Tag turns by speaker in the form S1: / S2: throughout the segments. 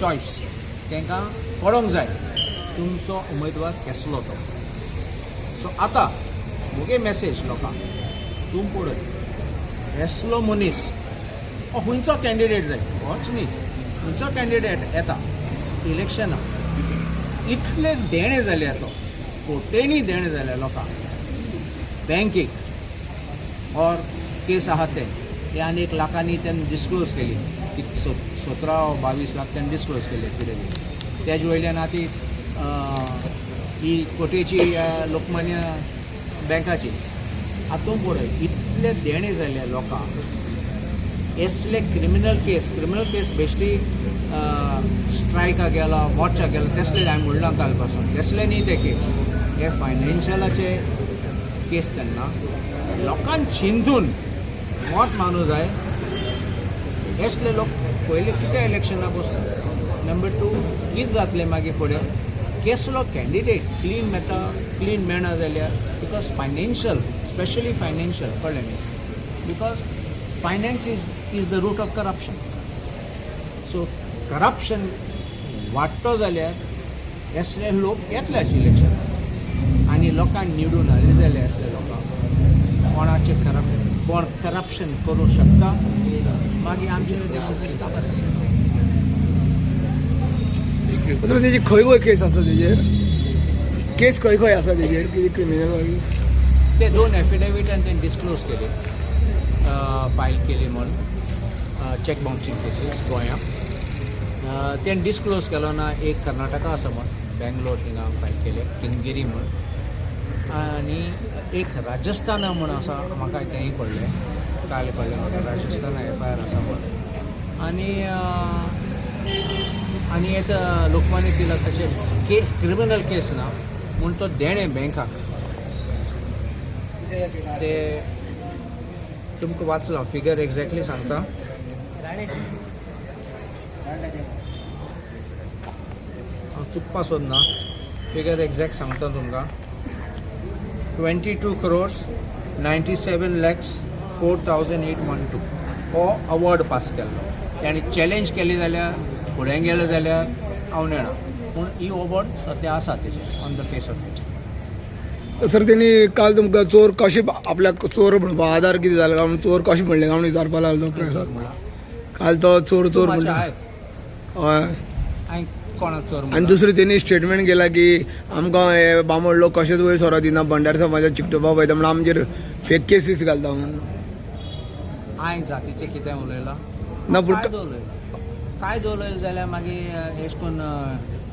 S1: Choice तांकां कळोंक जाय तुमचो उमेदवार कसलो तो. सो आतां मुगे मॅसेज लोकांक, तूं पळय असलो मनीस हो खंयचो कॅन्डिडेट जाय, होच न्ही, खंयचो कॅन्डिडेट येता इलेक्शनाक इतले देणे जाले तो कोटेनी देणे जाले लोकांक बँकेक और केस आहा ते आनी 1 लाखांनी त्यांनी डिस्क्लोज केली, 17 वा 22 लाख त्यांनी डिस्क्लोज केले कितें तेजे वयल्यान आती ही कोटेची लोकमान्य बँकाची हातूंत पळय इतले देणे जाले लोकांक. असले क्रिमिनल केस बेश्टी स्ट्रायकाक गेला, वॉचाक गेला तसले हांवें म्हणलां काल पासून, तसले न्ही ते केस, हे फायनान्शियलाचे केस. तेन्ना लोकांक चिंतून मत मानूं जाय. असले लोक पयलीं कितें इलेक्शनाक वचता. नंबर 2 कितें जातलें मागीर फुडें, कसलो कॅन्डिडेट क्लीन मेळना जाल्यार, बिकॉज फायनान्शियल स्पेशली फायनान्शियल कळ्ळें न्ही, because finance is the root of corruption. So corruption वाडटो जाल्यार असले लोक येतलेच इलेक्शनाक आनी लोकांक निवडून हाडले जाल्यार असले लोकांक कोणाचे कोण करप्शन करूं शकता मागीर आमचे
S2: तेजी खंय केस आसा, तेजेर केस खंय आसा, तेजेर कितें क्रिमिनल
S1: ते 2 एफिडेविटान तेणी डिस्क्लोज केले, फायल केली म्हूण चॅक बाउन्सिंग केसीस गोंयांत. तेणी डिस्क्लोज केलो ना, एक कर्नाटका आसा म्हूण बेंगलोर थिंगा फायल केले किंगगिरी म्हूण, आनी एक राजस्थाना म्हूण आसा, म्हाका तेंय कळ्ळें काल कळ्ळें म्हाका राजस्थाना FIR आसा म्हूण. आनी एक लोकमान्य तिलकाचे क्रिमिनल केस ना म्हूण तो देणे बँकाक ते तुमकां वाचलो फिगर एक्झॅक्टली सांगता. हांव चुकपा सोदना, फिगर एक्झॅक्ट सांगता तुमकां. 22 crores 97 lakhs 4,812 हो अवॉर्ड पास केल्लो. ताणी चॅलेंज केली जाल्यार फुडें गेले जाल्यार हांव नेणा, पूण ही अवॉर्ड सद्या आसा तेजे on the face of it.
S2: Sir तेणी काल तुमकां चोर कशें आपल्याक चोर म्हणपा आधार कितें जालो काय चोर कशें म्हणलें काय विचारपा लागलो प्रेसाक काल तो चोर म्हणटा. हय
S1: हांवें कोणाक चोर
S2: आनी दुसरें तेणी स्टेटमेंट केला की आमकां हे बांबड लोक कशेंच वयर सोरो दिना, भंडार समाजाक चिकटोवपाक वयता म्हणून आमचेर फेक केसीस घालता म्हणून.
S1: हांवें जातीचें कितें उलयलां
S2: ना पूण
S1: काय उलयलें जाल्यार मागीर अशें करून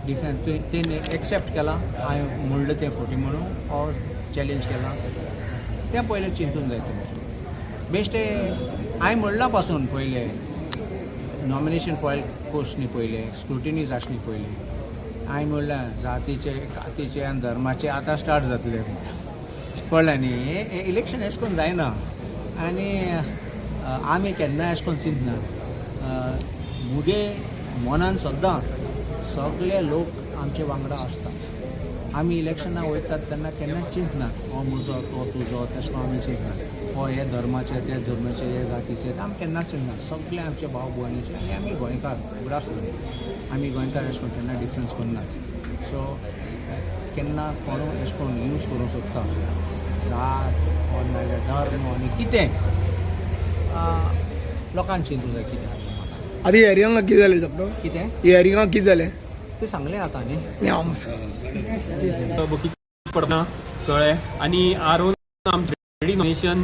S1: डिफरंस तेणी एक्सेप्ट केला, हांवें म्हणलें तें फोटी म्हणून और चॅलेंज केला तें पयलें चिंतून जाय तुमी. बेश्टे हांवें म्हणला पासून पयलें नॉमिनेशन फायल कोर्स न्ही पयलें, स्क्रुटिनीज आसली पयलीं. हांवें म्हणलें जातीचे कातीचे आनी धर्माचे आतां स्टार्ट जातले, कळ्ळें न्ही. हे इलेक्शन अशें करून जायना आनी आमी केन्नाय अशें करून चिंतना. मुगे मनान सद्दां सगळे लोक आमचे वांगडा आसतात. आमी इलेक्शनाक वयतात तेन्ना केन्नाच चिंतना हो म्हजो तो तुजो, तशें करून आमी चिंतना हो हे धर्माचे ते धर्माचे हे जातीचे आमी केन्नाच चिंतना. सगळे आमचे भाव भयणीचे आनी आमी गोंयकार उगडास करून आमी गोंयकार अशें करून केन्ना डिफरन्स करनात. सो केन्ना कोणूय अशें करून यूज करूंक सोदता जात वा नाजाल्यार धर्म आनी कितें लोकांक चिंतूंक जाय कितें
S2: आतां हियरिंगाक कितें जालें डॉक्टर,
S1: कितें
S2: हियरिंगाक कितें जालें
S1: तें सांगलें आतां न्ही.
S3: पडना कळ्ळें. आनी आरोन आमचें नॉमिनेशन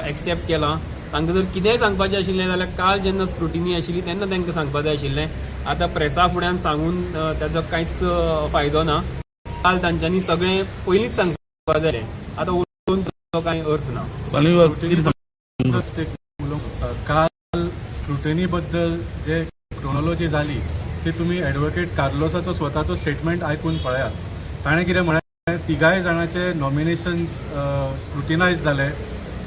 S3: एक्सेप्ट केलां. तांकां जर कितेंय सांगपाचें आशिल्लें जाल्यार काल जेन्ना स्क्रुटिनी आशिल्ली तेन्ना तांकां सांगपाक जाय आशिल्लें. आतां प्रेसा फुड्यान सांगून ताजो कांयच फायदो ना. काल तांच्यांनी सगळें पयलींच सांगपाक जाय. आतां उलोवन ताजो कांय अर्थ ना.
S4: काल स्क्रुटिनी बद्दल जे क्रोनॉलॉजी जाली ती तुम्ही ॲडव्होकेट कार्लोसाचो स्वताचो स्टेटमेंट आयकून पळयात. ताणें कितें म्हळें, तिगाय जाणांचे नॉमिनेशन्स स्क्रुटिनायज जाले.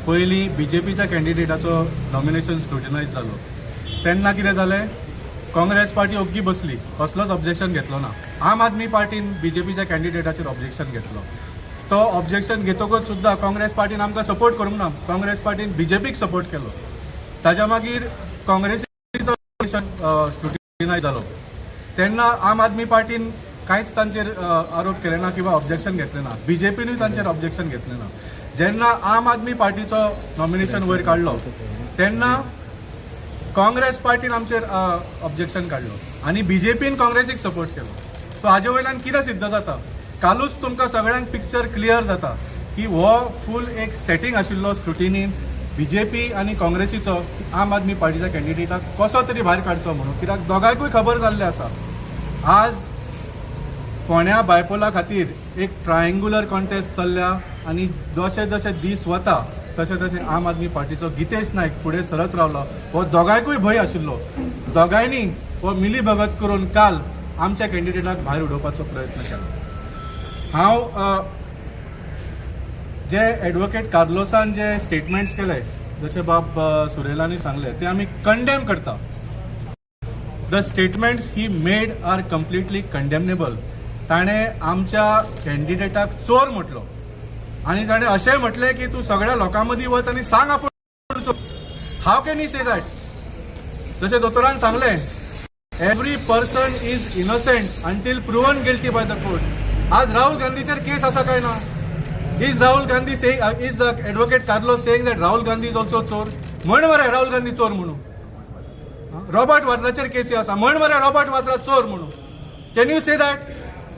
S4: पयलीं BJPच्या कॅन्डिडेटाचो नॉमिनेशन स्क्रुटिनायज जालो तेन्ना कितें जालें, काँग्रेस पार्टी ओग्गी बसली, कसलोच ऑब्जेक्शन घेतलो ना. आम आदमी पार्टीन BJPच्या कॅन्डिडेटाचेर ऑब्जेक्शन घेतलो. तो ऑब्जेक्शन घेतकच सुद्दां काँग्रेस पार्टीन आमकां सपोर्ट करूंक ना. काँग्रेस पार्टीन BJPक सपोर्ट केलो. ताज्या मागीर काँग्रेसीचो स्क्रुटिनायज जालो. तेन्ना आम आदमी पार्टीन कांयच तांचेर आरोप केले ना किंवा ऑब्जेक्शन घेतलें ना. बीजेपीनूय तांचेर ऑब्जेक्शन घेतलें ना. जेन्ना आम आदमी पार्टीचो नॉमिनेशन वयर काडलो तेन्ना काँग्रेस पार्टीन आमचेर ऑब्जेक्शन काडलो आनी बीजेपीन काँग्रेसीक सपोर्ट केलो. सो हाजे वयल्यान कितें सिद्ध जाता, कालूच तुमकां सगळ्यांक पिक्चर क्लियर जाता की हो फूल एक सेटींग आशिल्लो स्क्रुटिनीन बीजेपी आनी काँग्रेसीचो आम आदमी पार्टीच्या कॅन्डिडेटाक कसो तरी भायर काडचो म्हणून. कित्याक दोगांयकूय खबर जाल्लें आसा आज फोंड्या बायपोला खातीर एक ट्रायंगुलर कॉन्टेस्ट चल्ल्या आनी जशे जशे दीस वता तशे तशे आम आदमी पार्टीचो गितेश नायक फुडें सरत रावलो. हो दोगांयकूय भंय आशिल्लो. दोगांयनी हो मिली भगत करून काल आमच्या कॅन्डिडेटाक भायर उडोवपाचो प्रयत्न केलो. हांव जे एडवोकेट कार्लोसान जे स्टेटमेंट्स केले जशे बाब सुरेलांनी सांगले ते आमी कंडेम करता. The statements he made are completely condemnable. ताणें आमच्या कॅन्डिडेटाक चोर म्हटलो आनी ताणें अशेंय म्हटलें की तूं सगळ्या लोकां मदीं वच आनी सांग आपूण चोर. How can he say that? जशें दोतोरान सांगलें every person is innocent until proven guilty by the court. आज राहुल गांधीचेर केस आसा काय ना? Is Rahul Gandhi saying, is advocate Carlos saying that Rahul Gandhi is also चोर? म्हण मरे राहुल गांधी चोर म्हणून. रॉबर्ट वाद्राचेर केसी आसा, म्हण मरे रॉबर्ट वाद्रा चोर म्हणून. Can you say that?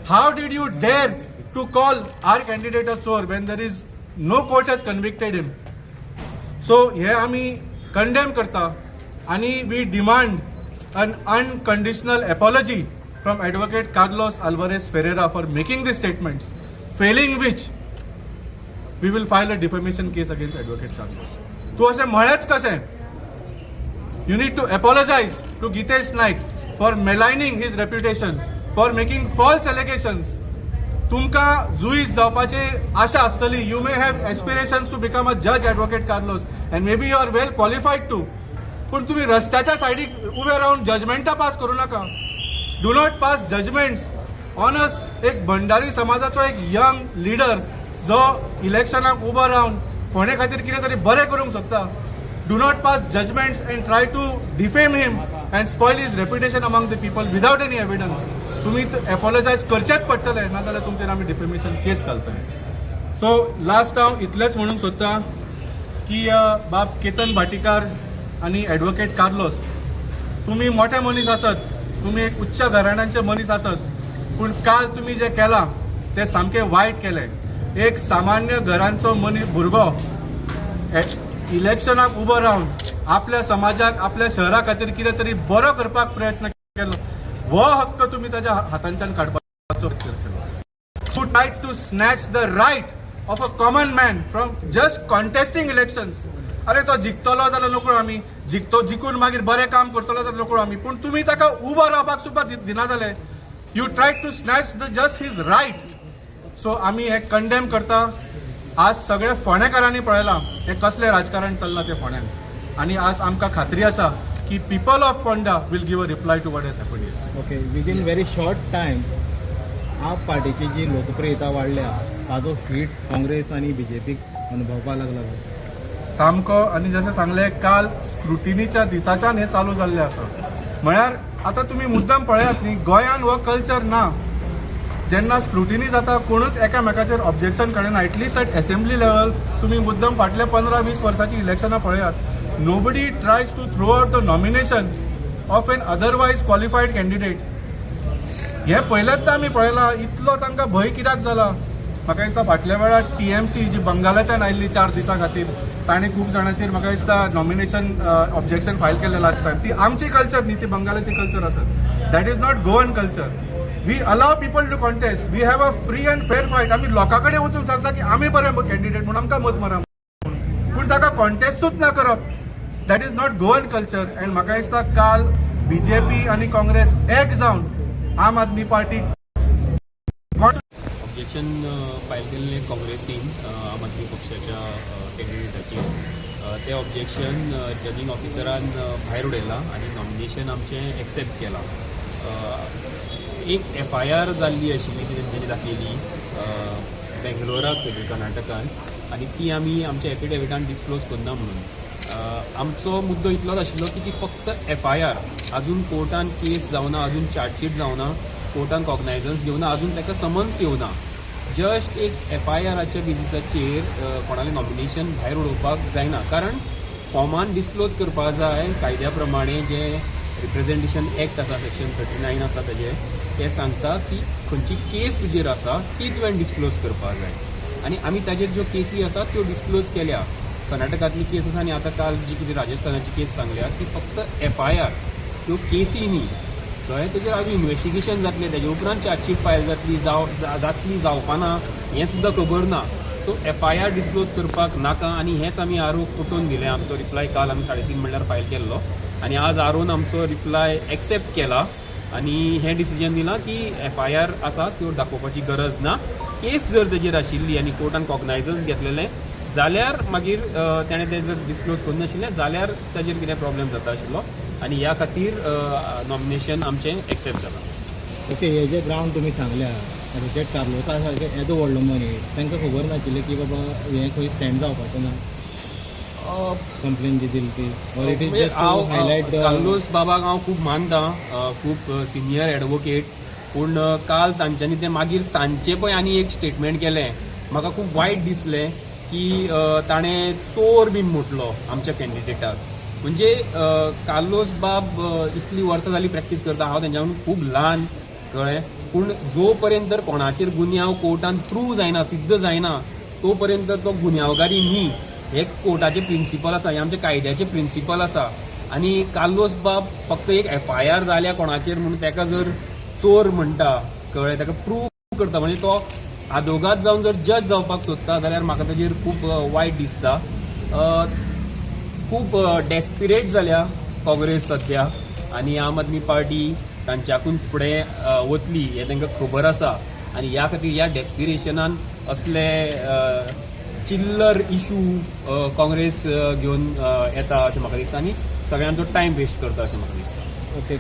S4: How did you dare to call our candidate a चोर when there is no court has convicted him? So हे आमी कंडेम करता आनी we demand an unconditional apology from Advocate Carlos Alvarez Ferreira for making these statements, failing which we will file a defamation case against Advocate Carlos. तू असे म्हणेच कसे? You need to apologize to Gitesh Naik for maligning his reputation, for making false allegations. तुमका जुईज जावपाची आशा आसतली. You may have aspirations to become a judge, Advocate Carlos, and maybe you are well qualified to. पण तुम्ही रस्त्याच्या सायडीक उभे राहून जजमेंटा पास करू नका. Do not pass judgments on us. एक भंडारी समाजाचो एक यंग लिडर जो इलेक्शनाक उबो रावन फोंडे खातीर कितें तरी बरें करूंक सोदता. Do not pass judgments and try to defame him and spoil his reputation among the people without any evidence. तुम्ही एपॉलोजायज करचेच पडटले, नाजाल्यार तुमचेर आमी डिफेमेशन केस घालतले. सो लास्ट हांव इतलेंच म्हणूंक सोदता की बाब केतन भाटीकार आणि एडवोकेट कार्लोस, तुम्ही मोठे मनीस आसत, तुम्ही एक उच्च घराण्यांचे मनीस आसत, पण काल तुम्ही जे केला ते सामके वाईट केले. एक सामान्य घरांचो मनीस भुरगो इलेक्शनाक उबो रावन आपल्या समाजाक आपल्या शहरा खातीर कितें तरी बरो करपाक प्रयत्न केलो. हो हक्क तुम्ही त्याच्या हातांच्यान काडपाचो प्रयत्न केलो. To try to snatch the right of a common man from just contesting elections. अरे तो जिखतलो जाल्यार नकळो आमी, जिखून मागीर बरें काम करतलो जाल्यार नकळो आमी, पूण तुमी ताका उबो रावपाक सुद्दां दिना जाले. You try to snatch the just his right. So आमी हे कंडेम करता. आज सगळे फोंडेकारांनी पळयलां हे कसले राजकारण चल्लां ते फोंड्यान, आनी आज आमकां खात्री आसा की people of Ponda will give a reply to what has happened.
S5: Okay, within very short time AAP पार्टीची जी लोकप्रियता वाडल्या ताजो हिट काँग्रेस आनी बीजेपीक अनुभवपाक लागला.
S4: सामको. आनी जशें सांगले काल स्क्रुटिनीच्या दिसाच्यान हे चालू जाल्लें आसा. म्हळ्यार आतां तुमी मुद्दम पळयात न्ही, गोंयान हो कल्चर ना. जेन्ना स्क्रुटिनी जाता कोणूच एकामेकाचेर ऑब्जेक्शन काडना. एटलिस्ट एट असेंब्ली लेवल तुमी मुद्दम फाटल्या 15-20 वर्सांची इलेक्शनां पळयात. Nobody tries to throw out the nomination of an otherwise qualified candidate. हे पयलेंच आमी पळयलां. इतलो तांकां भंय कित्याक जाला? म्हाका दिसता फाटल्या वेळार TMC जी बंगालाच्यान आयिल्ली 4 दिसां खातीर ताणें खूब जाणांचेर म्हाका दिसता नॉमिनेशन ऑब्जेक्शन फायल केल्लें लास्ट टायम. ती आमची कल्चर न्ही, ती बंगालाची कल्चर आसत. That is not Goan culture. We allow people to contest. We have a free and fair fight. आमी लोकां कडेन वचून सांगता की आमी बरे कॅन्डिडेट म्हणून आमकां मत मारा, पूण ताका कॉन्टेस्टूच ना करप. That is not Goan culture. And म्हाका दिसता काल BJP आनी काँग्रेस एक जावन आम आदमी पार्टीक
S3: ऑब्जेक्शन फायल केल्लें काँग्रेसीन आम आदमी पक्षाच्या कॅन्डिडेटाचेर. तें ऑब्जेक्शन जजींग ऑफिसरान भायर उडयलां आनी नॉमिनेशन आमचें एक्सेप्ट केलां. एक FIR जाल्ली आशिल्ली ती तेंच्यांनी दाखयली बेंगलोराक, कर्नाटकान, आनी ती आमी आमच्या एफिडेविटान डिस्क्लोज करना म्हणून. आमचो मुद्दो इतलोच आशिल्लो की ती फक्त FIR अजून कोर्टान केस जावना, अजून चार्जशीट जावना, कोर्टान कॉग्नायझन्स घेवना, अजून ताका समन्स येवना. जस्ट एक FIRच्या बेजिसाचेर कोणालें नॉमिनेशन भायर उडोवपाक जायना. कारण फॉर्मान डिस्क्लोज करपाक जाय कायद्या प्रमाणे जे रिप्रेझेंटेशन एक्ट आसा, सेक्शन 39 आसा ते सांगता की खंयची केस तुजेर आसा ती तुवें डिस्क्लोज करपाक जाय. आनी आमी ताजेर ज्यो केसी आसा त्यो डिस्क्लोज केल्या. कर्नाटकांतली केस आसा आनी आतां काल जी कितें राजस्थानाची केस सांगल्या ती फक्त FIR, त्यो केसी न्ही. कळ्ळें? तेजेर आजून इन्व्हेस्टिगेशन जातलें, तेजे उपरांत चार्जशीट फायल जातली जावपाना हें सुद्दां खबर ना. सो FIR डिस्क्लोज करपाक नाका आनी हेंच आमी आरोप पटोवन दिलें. आमचो रिप्लाय काल आमी 3:30 म्हणल्यार फायल केल्लो आनी आज आरोन आमचो रिप्लाय एक्सेप्ट केला आनी हें डिसिजन दिलां की FIR आसा त्यो दाखोवपाची गरज ना. केस जर तेजेर आशिल्ली आनी कोर्टान कॉग्नायझन्स घेतलेलें जाल्यार मागीर ताणें तें जर डिस्क्लोज करिनाशिल्लें जाल्यार ताजेर कितें प्रॉब्लेम जाता आशिल्लो आनी ह्या खातीर नॉमिनेशन आमचें एक्सेप्ट जालां.
S5: ओके, हे जे ग्रावंड तुमी सांगल्या रिचर्ड कार्लोसा सारके येदो व्हडलो मनीस तांकां खबर नाशिल्लें की बाबा हें खंय स्टँड जावपाचें ना, कंप्लेन जी दिली ती, or it is just to highlight.
S3: Carlos बाबाक हांव खूब मानता, खूब सिनियर एडवोकेट, पूण काल तांच्यांनी तें मागीर सांजचें पळय आनी एक स्टेटमेंट केलें. म्हाका खूब वायट दिसलें की ताणें चोर बीन म्हटलो आमच्या कॅन्डिडेटाक. म्हणजे कार्लोस बाब इतली वर्सां जाली प्रॅक्टीस करता, हांव तेंच्याकडून खूब ल्हान, कळ्ळें. पूण जो पर्यंत कोणाचेर गुन्यांव कोर्टान प्रूव जायना, सिद्ध जायना, तो पर्यंत तो गुन्यांवगारी न्ही. हे कोर्टाचे प्रिंसिपल आसा, हे आमचे कायद्याचे प्रिंसिपल आसा. आनी कार्लोस बाब फक्त एक FIR जाल्या कोणाचेर म्हणून ताका जर चोर म्हणटा, कळ्ळें, ताका प्रूव करता, म्हणजे तो आदोगाद जावन जर जज जावपाक सोदता जाल्यार म्हाका ताजेर खूब वायट दिसता. खूब डेस्पिरेट जाल्या काँग्रेस सध्या आनी आम आदमी पार्टी तांच्याकून फुडें वतली हें तांकां खबर आसा. आनी ह्या खातीर ह्या डेस्पिरेशनान असले चिल्लर इशू काँग्रेस घेवन येता अशें म्हाका दिसता आनी सगळ्यांचो टायम वेस्ट करता अशें म्हाका दिसता.
S5: ओके.